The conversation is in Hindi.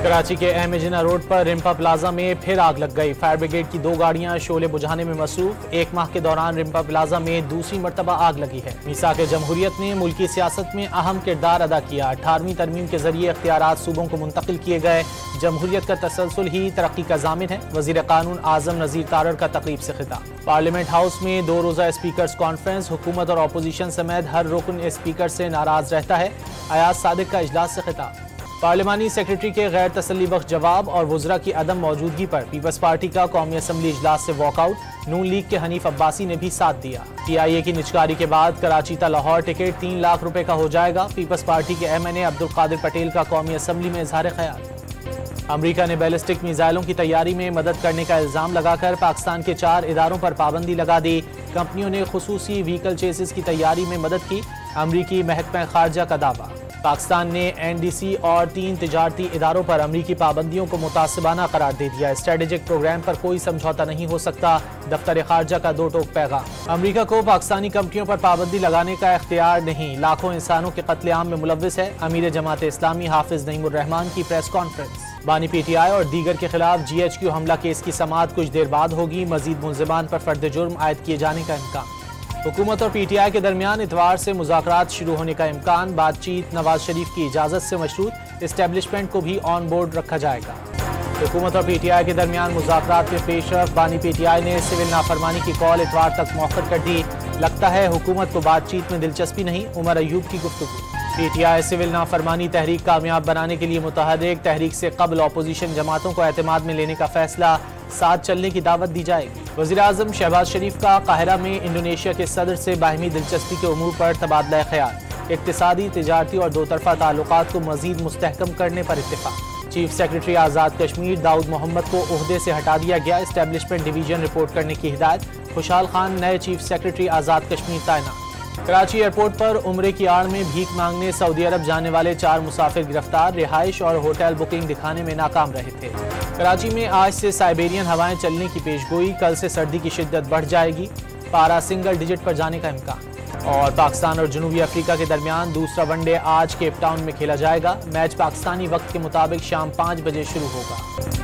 कराची के अहमदीना रोड पर रिम्पा प्लाजा में फिर आग लग गई। फायर ब्रिगेड की 2 गाड़ियां शोले बुझाने में मसरूफ। 1 माह के दौरान रिम्पा प्लाजा में दूसरी मरतबा आग लगी है। मीसाक जमहूरियत ने मुल्की सियासत में अहम किरदार अदा किया। 18वीं तरमीम के जरिए इख्तियारात सूबों को मुंतकिल किए गए। जमहूरियत का तसलसल ही तरक्की का जामिन है। वजीर कानून आजम नजीर तारड़ का तकरीब से खिताब। पार्लियामेंट हाउस में 2 रोजा स्पीकर्स कॉन्फ्रेंस। हुकूमत और अपोजिशन समेत हर रुकन स्पीकर से नाराज रहता है। अयाज सादिक का इजलास से खिताब। पार्लिमानी सेक्रेटरी के गैर तसल्ली बख्श जवाब और वज़रा की अदम मौजूदगी पर पीपल्स पार्टी का कौमी असम्बली इजलास से वॉकआउट। नून लीग के हनीफ अब्बासी ने भी साथ दिया। PIA की निचकारी के बाद कराची ता लाहौर टिकट 3 लाख रुपए का हो जाएगा। पीपल्स पार्टी के MNA अब्दुल कादिर पटेल का कौमी असम्बली में इजहार ख्याल। अमरीका ने बैलिस्टिक मिसाइलों की तैयारी में मदद करने का इल्जाम लगाकर पाकिस्तान के 4 इदारों पर पाबंदी लगा दी। कंपनियों ने खुसूसी व्हीकल चेसिस की तैयारी में मदद की। अमरीकी महकमा खारजा का दावा। पाकिस्तान ने NDC और 3 तिजारती इदारों पर अमरीकी पाबंदियों को मुतासिबाना करार दे दिया। स्ट्रेटेजिक प्रोग्राम पर कोई समझौता नहीं हो सकता। दफ्तर खारजा का 2 टोक पैगाम। अमरीका को पाकिस्तानी कंपनियों पर पाबंदी लगाने का इख्तियार नहीं। लाखों इंसानों के कत्लेआम में मुलव्विस है। अमीर जमात इस्लामी हाफिज नईमुर रहमान की प्रेस कॉन्फ्रेंस। बानी PTI और दीगर के खिलाफ GHQ हमला केस की समाअत कुछ देर बाद होगी। मजीद मुल्जिमान पर फर्द जुर्म आयद किए जाने का इम्कान। हुकूमत और PTI के दरमियान इतवार से मुज़ाकरात शुरू होने का इम्कान। बातचीत नवाज शरीफ की इजाज़त से मशरूत। इस्टेब्लिशमेंट को भी ऑन बोर्ड रखा जाएगा। हुकूमत और PTI के दरमियान मुज़ाकरात में पेशरफ। बानी PTI ने सिविल नाफरमानी की कॉल इतवार तक मौखर कर दी। लगता है हुकूमत को बातचीत में दिलचस्पी नहीं। उमर अयूब की गुफ्तगू। PTI सिविल नाफरमानी तहरीक कामयाब बनाने के लिए मुतहरिक। तहरीक से कबल अपोजिशन जमातों को एतमाद में लेने का फैसला। साथ चलने की दावत दी जाएगी। वज़ीर आज़म शहबाज शरीफ का काहिरा में इंडोनेशिया के सदर से बाहिमी दिलचस्पी के उमूर पर तबादला ख्याल। इक्तिसादी, तिजारती और दोतरफा ताल्लुकात को मजीद मुस्तहकम करने पर इत्तेफाक। चीफ सेक्रेटरी आज़ाद कश्मीर दाऊद मोहम्मद को ओहदे से हटा दिया गया। एस्टेब्लिशमेंट डिवीजन रिपोर्ट करने की हिदायत। खुशहाल खान नए चीफ सेक्रेटरी आज़ाद कश्मीर तैनात। कराची एयरपोर्ट पर उम्रे की आड़ में भीख मांगने सऊदी अरब जाने वाले 4 मुसाफिर गिरफ्तार। रिहाइश और होटल बुकिंग दिखाने में नाकाम रहे थे। कराची में आज से साइबेरियन हवाएं चलने की पेशगोई। कल से सर्दी की शिद्दत बढ़ जाएगी। पारा सिंगल डिजिट पर जाने का इम्कान। और पाकिस्तान और जनूबी अफ्रीका के दरमियान दूसरा वनडे आज केप टाउन में खेला जाएगा। मैच पाकिस्तानी वक्त के मुताबिक शाम 5 बजे शुरू होगा।